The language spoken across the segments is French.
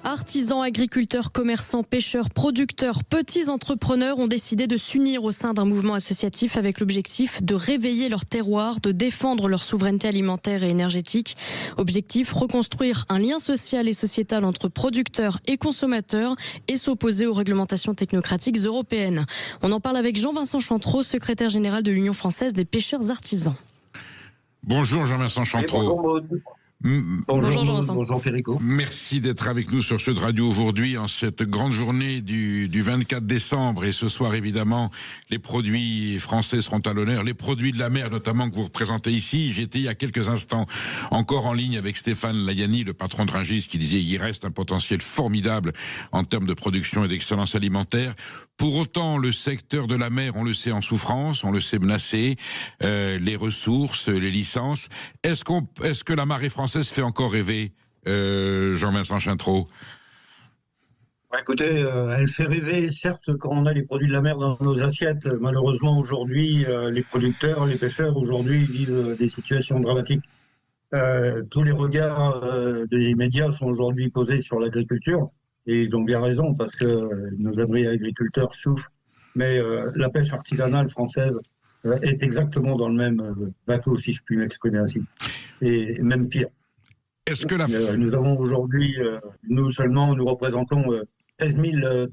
Artisans, agriculteurs, commerçants, pêcheurs, producteurs, petits entrepreneurs ont décidé de s'unir au sein d'un mouvement associatif avec l'objectif de réveiller leur terroir, de défendre leur souveraineté alimentaire et énergétique. Objectif, reconstruire un lien social et sociétal entre producteurs et consommateurs et s'opposer aux réglementations technocratiques européennes. On en parle avec Jean-Vincent Chantreau, secrétaire général de l'Union française des pêcheurs artisans. Bonjour Jean-Vincent Chantreau. Bonjour Maud. Bonjour Jean-Vincent. Bonjour Perico. Merci d'être avec nous sur Sud Radio aujourd'hui en cette grande journée du 24 décembre. Et ce soir, évidemment, les produits français seront à l'honneur. Les produits de la mer, notamment, que vous représentez ici. J'étais il y a quelques instants encore en ligne avec Stéphane Layani, le patron de Rungis, qui disait qu'il reste un potentiel formidable en termes de production et d'excellence alimentaire. Pour autant, le secteur de la mer, on le sait, en souffrance, on le sait menacé. Les ressources, les licences. Est-ce que la marée française fait encore rêver, Jean-Vincent Chantreau? Écoutez, elle fait rêver, certes, quand on a les produits de la mer dans nos assiettes. Malheureusement, aujourd'hui, les producteurs, les pêcheurs, aujourd'hui, vivent des situations dramatiques. Tous les regards des médias sont aujourd'hui posés sur l'agriculture, et ils ont bien raison, parce que nos abris agriculteurs souffrent. Mais la pêche artisanale française est exactement dans le même bateau, si je puis m'exprimer ainsi. Et même pire. Est-ce que nous avons aujourd'hui, nous représentons 13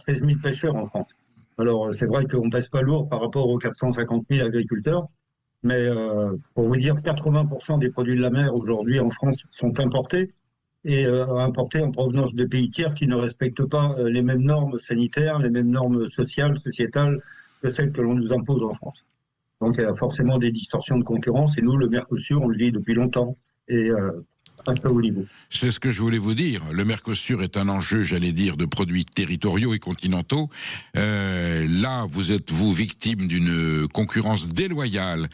000 pêcheurs en France. Alors, c'est vrai qu'on ne pèse pas lourd par rapport aux 450 000 agriculteurs, mais pour vous dire, 80% des produits de la mer aujourd'hui en France sont importés, et importés en provenance de pays tiers qui ne respectent pas les mêmes normes sanitaires, les mêmes normes sociales, sociétales que celles que l'on nous impose en France. Donc, il y a forcément des distorsions de concurrence, et nous, le Mercosur, on le dit depuis longtemps, et à très haut niveau. C'est ce que je voulais vous dire. Le Mercosur est un enjeu, j'allais dire, de produits territoriaux et continentaux. Là, vous êtes, victime d'une concurrence déloyale,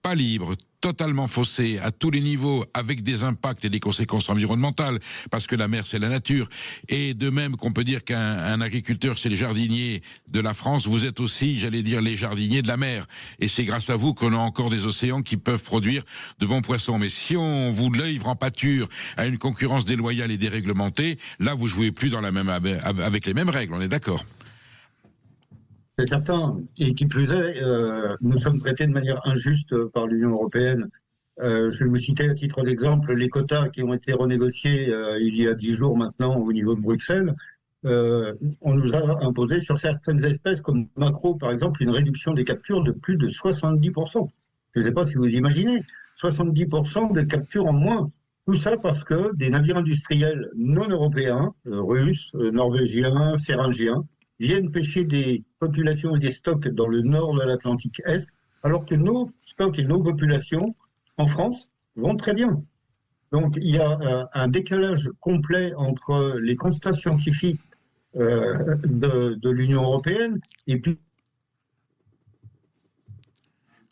pas libre, totalement faussée à tous les niveaux, avec des impacts et des conséquences environnementales, parce que la mer, c'est la nature. Et de même qu'on peut dire qu'un agriculteur, c'est les jardiniers de la France, vous êtes aussi, j'allais dire, les jardiniers de la mer. Et c'est grâce à vous qu'on a encore des océans qui peuvent produire de bons poissons. Mais si on vous livre en pâture à une concurrence déloyale et déréglementée, là, vous jouez plus dans la même, avec les mêmes règles, on est d'accord? C'est certain, et qui plus est, nous sommes traités de manière injuste par l'Union européenne. Je vais vous citer à titre d'exemple les quotas qui ont été renégociés il y a 10 jours maintenant au niveau de Bruxelles. On nous a imposé sur certaines espèces comme maquereau, par exemple, une réduction des captures de plus de 70%. Je ne sais pas si vous imaginez, 70% de captures en moins. Tout ça parce que des navires industriels non européens, russes, norvégiens, féringiens, viennent pêcher des populations et des stocks dans le nord de l'Atlantique Est, alors que nos stocks et nos populations en France vont très bien. Donc il y a un décalage complet entre les constats scientifiques de l'Union européenne et puis...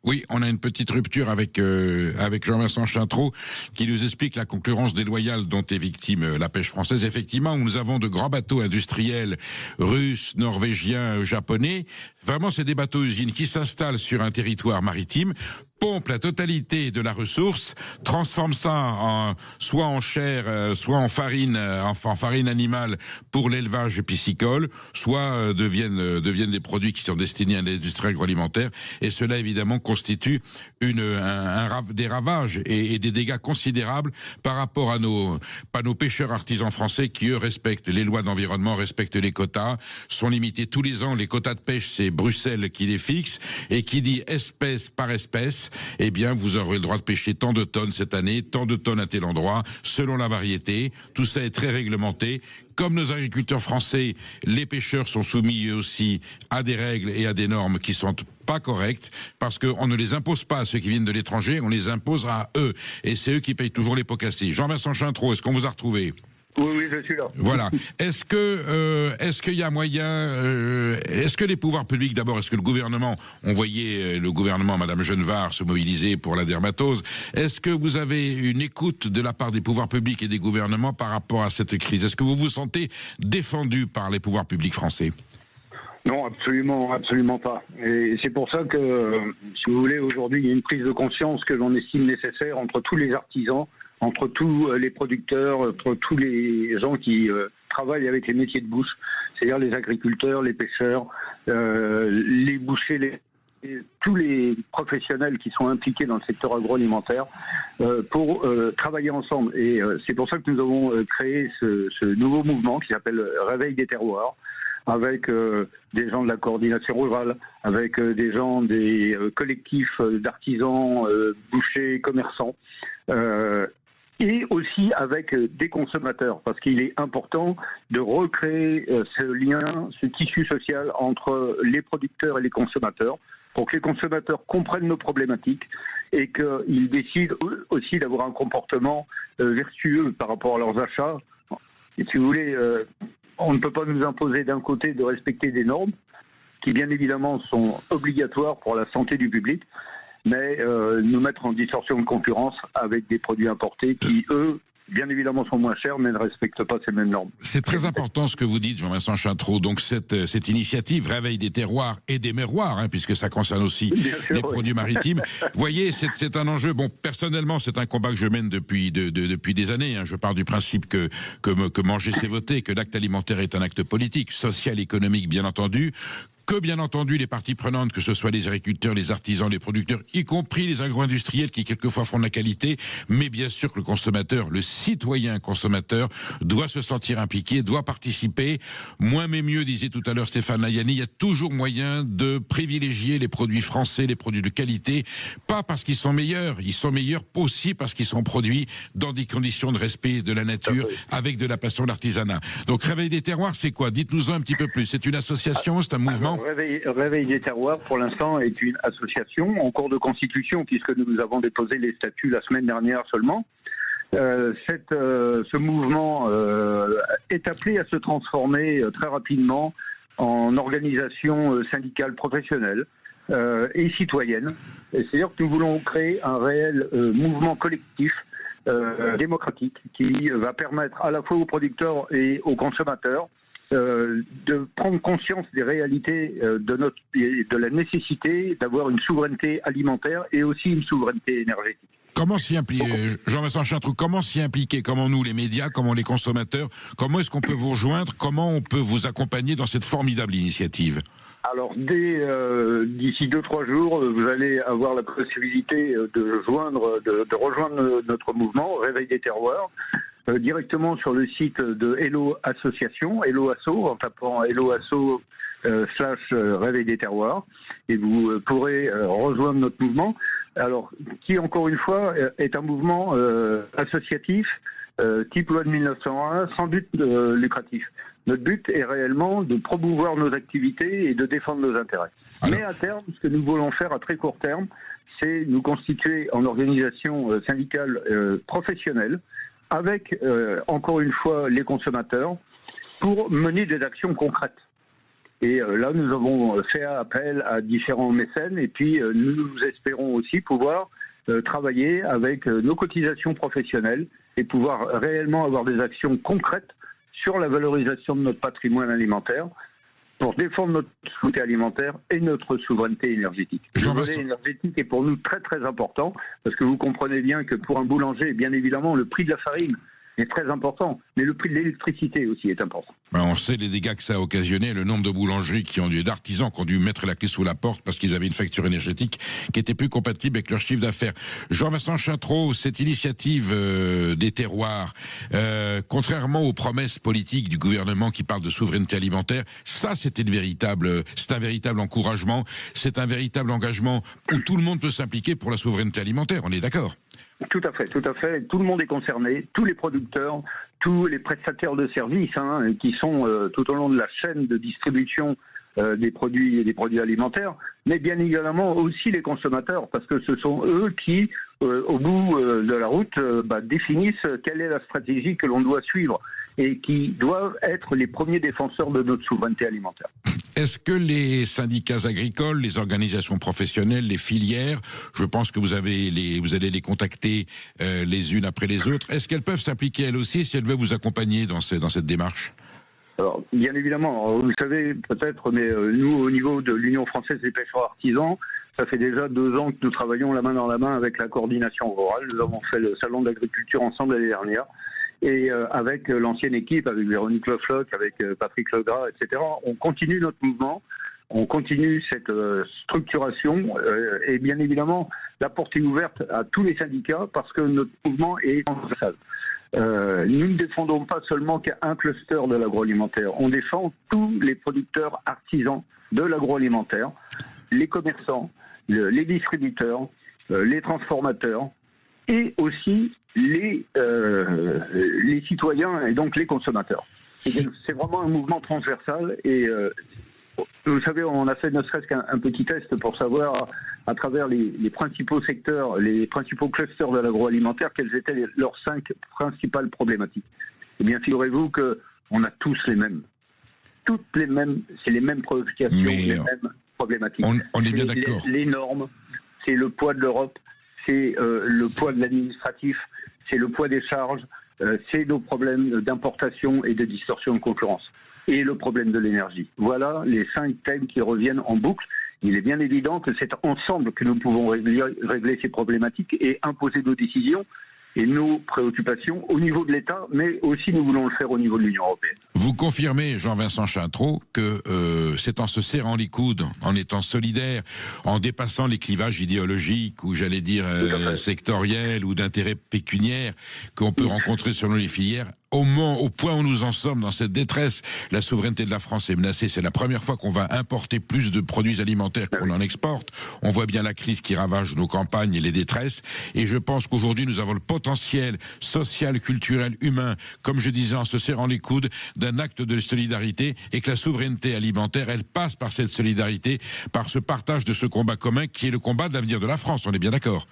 Oui, on a une petite rupture avec Jean-Vincent Chantreau qui nous explique la concurrence déloyale dont est victime la pêche française. Effectivement, nous avons de grands bateaux industriels russes, norvégiens, japonais. Vraiment, c'est des bateaux-usines qui s'installent sur un territoire maritime, pompent la totalité de la ressource, transforment ça soit en chair, soit en farine animale pour l'élevage piscicole, soit deviennent des produits qui sont destinés à l'industrie agroalimentaire. Et cela, évidemment, constitue des ravages et des dégâts considérables par rapport à nos pêcheurs artisans français qui, eux, respectent les lois d'environnement, respectent les quotas, sont limités tous les ans. Les quotas de pêche, c'est Bruxelles qui les fixe, et qui dit espèce par espèce, eh bien, vous aurez le droit de pêcher tant de tonnes cette année, tant de tonnes à tel endroit, selon la variété. Tout ça est très réglementé. Comme nos agriculteurs français, les pêcheurs sont soumis eux aussi à des règles et à des normes qui sont pas correctes, parce qu'on ne les impose pas à ceux qui viennent de l'étranger, on les impose à eux. Et c'est eux qui payent toujours les pots cassés. Jean-Vincent Chantreau, est-ce qu'on vous a retrouvé ? Oui, je suis là. Voilà. Est-ce qu'il y a moyen, est-ce que les pouvoirs publics, d'abord, est-ce que le gouvernement, on voyait le gouvernement, Madame Genevard, se mobiliser pour la dermatose, est-ce que vous avez une écoute de la part des pouvoirs publics et des gouvernements par rapport à cette crise? Est-ce que vous vous sentez défendu par les pouvoirs publics français? Non, absolument pas. Et c'est pour ça que, si vous voulez, aujourd'hui, il y a une prise de conscience que l'on estime nécessaire entre tous les artisans, entre tous les producteurs, entre tous les gens qui travaillent avec les métiers de bouche, c'est-à-dire les agriculteurs, les pêcheurs, les bouchers, tous les professionnels qui sont impliqués dans le secteur agroalimentaire pour travailler ensemble. Et c'est pour ça que nous avons créé ce nouveau mouvement qui s'appelle Réveil des terroirs, avec des gens de la coordination rurale, avec des gens des collectifs d'artisans, bouchers, commerçants, et aussi avec des consommateurs, parce qu'il est important de recréer ce lien, ce tissu social entre les producteurs et les consommateurs, pour que les consommateurs comprennent nos problématiques et qu'ils décident aussi d'avoir un comportement vertueux par rapport à leurs achats. Et si vous voulez, on ne peut pas nous imposer d'un côté de respecter des normes qui bien évidemment sont obligatoires pour la santé du public, mais nous mettre en distorsion de concurrence avec des produits importés qui, eux, bien évidemment sont moins chers, mais ne respectent pas ces mêmes normes. C'est très important ce que vous dites, Jean-Vincent Chantreau. Donc cette initiative Réveil des terroirs et des méroirs, puisque ça concerne aussi les produits maritimes. Vous voyez, c'est un enjeu. Bon, personnellement, c'est un combat que je mène depuis des années. Je pars du principe que manger c'est voter, que l'acte alimentaire est un acte politique, social, économique, bien entendu. Que bien entendu les parties prenantes, que ce soit les agriculteurs, les artisans, les producteurs, y compris les agro-industriels qui quelquefois font de la qualité, mais bien sûr que le consommateur, le citoyen consommateur, doit se sentir impliqué, doit participer. Moins mais mieux, disait tout à l'heure Stéphane Layani, il y a toujours moyen de privilégier les produits français, les produits de qualité, pas parce qu'ils sont meilleurs aussi parce qu'ils sont produits dans des conditions de respect de la nature, avec de la passion, de l'artisanat. Donc Réveil des terroirs, c'est quoi? Dites-nous un petit peu plus. C'est une association, c'est un mouvement? Réveil des terroirs, pour l'instant, est une association en cours de constitution, puisque nous avons déposé les statuts la semaine dernière seulement. Ce mouvement est appelé à se transformer très rapidement en organisation syndicale professionnelle et citoyenne. C'est-à-dire que nous voulons créer un réel mouvement collectif démocratique qui va permettre à la fois aux producteurs et aux consommateurs de prendre conscience des réalités de la nécessité d'avoir une souveraineté alimentaire et aussi une souveraineté énergétique. Comment s'y impliquer, Jean-Vincent Chantreau, comment s'y impliquer? Comment nous, les médias, comment les consommateurs, comment est-ce qu'on peut vous rejoindre? Comment on peut vous accompagner dans cette formidable initiative? Alors, d'ici 2-3 jours, vous allez avoir la possibilité de rejoindre notre mouvement, Réveil des terroirs, directement sur le site de Hello Association, Hello Asso, en tapant Hello Asso / Réveil des terroirs, et vous pourrez rejoindre notre mouvement. Alors, qui encore une fois est un mouvement associatif, type loi de 1901, sans but lucratif. Notre but est réellement de promouvoir nos activités et de défendre nos intérêts. Mais à terme, ce que nous voulons faire à très court terme, c'est nous constituer en organisation syndicale professionnelle, avec, encore une fois, les consommateurs, pour mener des actions concrètes. Et là, nous avons fait appel à différents mécènes, et puis nous espérons aussi pouvoir travailler avec nos cotisations professionnelles et pouvoir réellement avoir des actions concrètes sur la valorisation de notre patrimoine alimentaire, pour défendre notre souveraineté alimentaire et notre souveraineté énergétique. Le volet énergétique est pour nous très très important, parce que vous comprenez bien que pour un boulanger, bien évidemment, le prix de la farine est très important, mais le prix de l'électricité aussi est important. On sait les dégâts que ça a occasionné, le nombre de boulangeries d'artisans qui ont dû mettre la clé sous la porte parce qu'ils avaient une facture énergétique qui était plus compatible avec leur chiffre d'affaires. Jean-Vincent Chantreau, cette initiative des terroirs, contrairement aux promesses politiques du gouvernement qui parle de souveraineté alimentaire, ça c'est un véritable encouragement, c'est un véritable engagement où tout le monde peut s'impliquer pour la souveraineté alimentaire, on est d'accord? Tout à fait, tout à fait. Tout le monde est concerné, tous les producteurs, tous les prestataires de services qui sont tout au long de la chaîne de distribution des produits alimentaires, mais bien évidemment aussi les consommateurs, parce que ce sont eux qui, au bout de la route, définissent quelle est la stratégie que l'on doit suivre et qui doivent être les premiers défenseurs de notre souveraineté alimentaire. Est-ce que les syndicats agricoles, les organisations professionnelles, les filières, je pense que vous allez les contacter les unes après les autres, est-ce qu'elles peuvent s'impliquer elles aussi si elles veulent vous accompagner dans cette démarche? Alors, bien évidemment, vous le savez peut-être, mais nous, au niveau de l'Union française des pêcheurs artisans, ça fait déjà 2 ans que nous travaillons la main dans la main avec la coordination rurale. Nous avons fait le salon de l'agriculture ensemble l'année dernière. Et avec l'ancienne équipe, avec Véronique Lefloc, avec Patrick Legras, etc., on continue notre mouvement, on continue cette structuration et bien évidemment, la porte est ouverte à tous les syndicats parce que notre mouvement est transversal. Nous ne défendons pas seulement qu'un cluster de l'agroalimentaire, on défend tous les producteurs artisans de l'agroalimentaire, les commerçants, les distributeurs, les transformateurs et aussi les citoyens et donc les consommateurs. C'est vraiment un mouvement transversal et vous savez, on a fait ne serait-ce qu'un petit test pour savoir à travers les principaux secteurs, les principaux clusters de l'agroalimentaire, quelles étaient leurs 5 principales problématiques. Eh bien, figurez-vous qu'on a tous les mêmes. Toutes les mêmes, c'est les mêmes préoccupations, les mêmes problématiques. On est bien d'accord. Les normes, c'est le poids de l'Europe, c'est le poids de l'administratif, c'est le poids des charges, c'est nos problèmes d'importation et de distorsion de concurrence. Et le problème de l'énergie. Voilà les 5 thèmes qui reviennent en boucle. Il est bien évident que c'est ensemble que nous pouvons régler ces problématiques et imposer nos décisions et nos préoccupations au niveau de l'État, mais aussi nous voulons le faire au niveau de l'Union européenne. Vous confirmez, Jean-Vincent Chintreau, que c'est en se serrant les coudes, en étant solidaire, en dépassant les clivages idéologiques ou j'allais dire sectoriels ou d'intérêts pécuniaires qu'on peut rencontrer selon les filières. Au point où nous en sommes dans cette détresse, la souveraineté de la France est menacée. C'est la première fois qu'on va importer plus de produits alimentaires qu'on en exporte. On voit bien la crise qui ravage nos campagnes et les détresses. Et je pense qu'aujourd'hui, nous avons le potentiel social, culturel, humain, comme je disais, en se serrant les coudes, d'un acte de solidarité et que la souveraineté alimentaire, elle passe par cette solidarité, par ce partage de ce combat commun qui est le combat de l'avenir de la France. On est bien d'accord?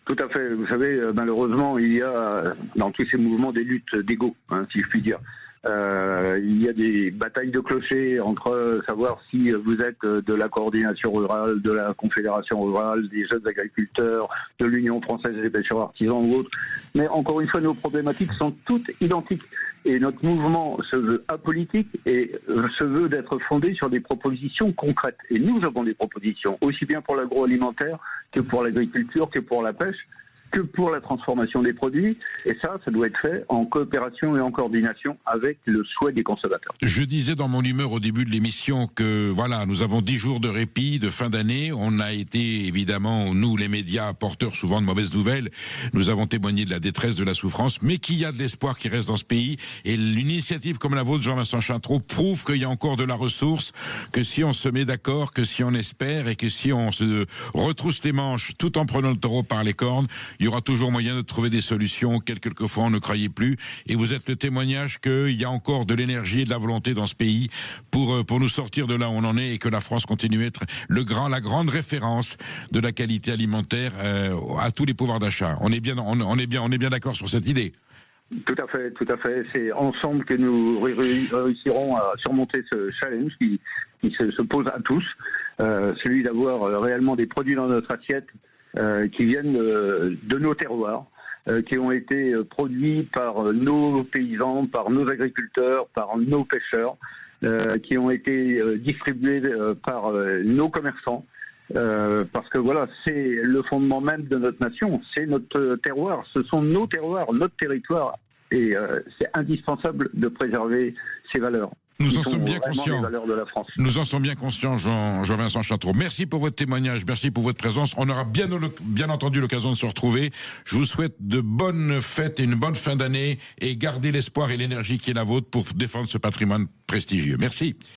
Tout à fait. Vous savez, malheureusement, il y a dans tous ces mouvements des luttes d'ego, si je puis dire. Il y a des batailles de clochers entre savoir si vous êtes de la coordination rurale, de la confédération rurale, des jeunes agriculteurs, de l'Union française des pêcheurs artisans ou autres. Mais encore une fois, nos problématiques sont toutes identiques. Et notre mouvement se veut apolitique et se veut d'être fondé sur des propositions concrètes. Et nous avons des propositions, aussi bien pour l'agroalimentaire que pour l'agriculture, que pour la pêche, que pour la transformation des produits. Et ça doit être fait en coopération et en coordination avec le souhait des consommateurs. Je disais dans mon humeur au début de l'émission que voilà, nous avons 10 jours de répit de fin d'année. On a été évidemment, nous les médias, porteurs souvent de mauvaises nouvelles. Nous avons témoigné de la détresse, de la souffrance, mais qu'il y a de l'espoir qui reste dans ce pays. Et l'initiative comme la vôtre, Jean-Vincent Chintreau, prouve qu'il y a encore de la ressource, que si on se met d'accord, que si on espère et que si on se retrousse les manches tout en prenant le taureau par les cornes, il y aura toujours moyen de trouver des solutions auxquelles quelquefois on ne croyait plus. Et vous êtes le témoignage qu'il y a encore de l'énergie et de la volonté dans ce pays pour nous sortir de là où on en est et que la France continue à être la grande référence de la qualité alimentaire à tous les pouvoirs d'achat. On est bien d'accord sur cette idée. Tout à fait, tout à fait. C'est ensemble que nous réussirons à surmonter ce challenge qui se pose à tous, celui d'avoir réellement des produits dans notre assiette qui viennent de nos terroirs, qui ont été produits par nos paysans, par nos agriculteurs, par nos pêcheurs, qui ont été distribués par nos commerçants. Parce que voilà, c'est le fondement même de notre nation, c'est notre terroir, ce sont nos terroirs, notre territoire, et c'est indispensable de préserver ces valeurs. Nous en sommes bien conscients. Nous en sommes bien conscients, Jean-Vincent Chintreau. Merci pour votre témoignage, merci pour votre présence. On aura bien entendu l'occasion de se retrouver. Je vous souhaite de bonnes fêtes et une bonne fin d'année et gardez l'espoir et l'énergie qui est la vôtre pour défendre ce patrimoine prestigieux. Merci.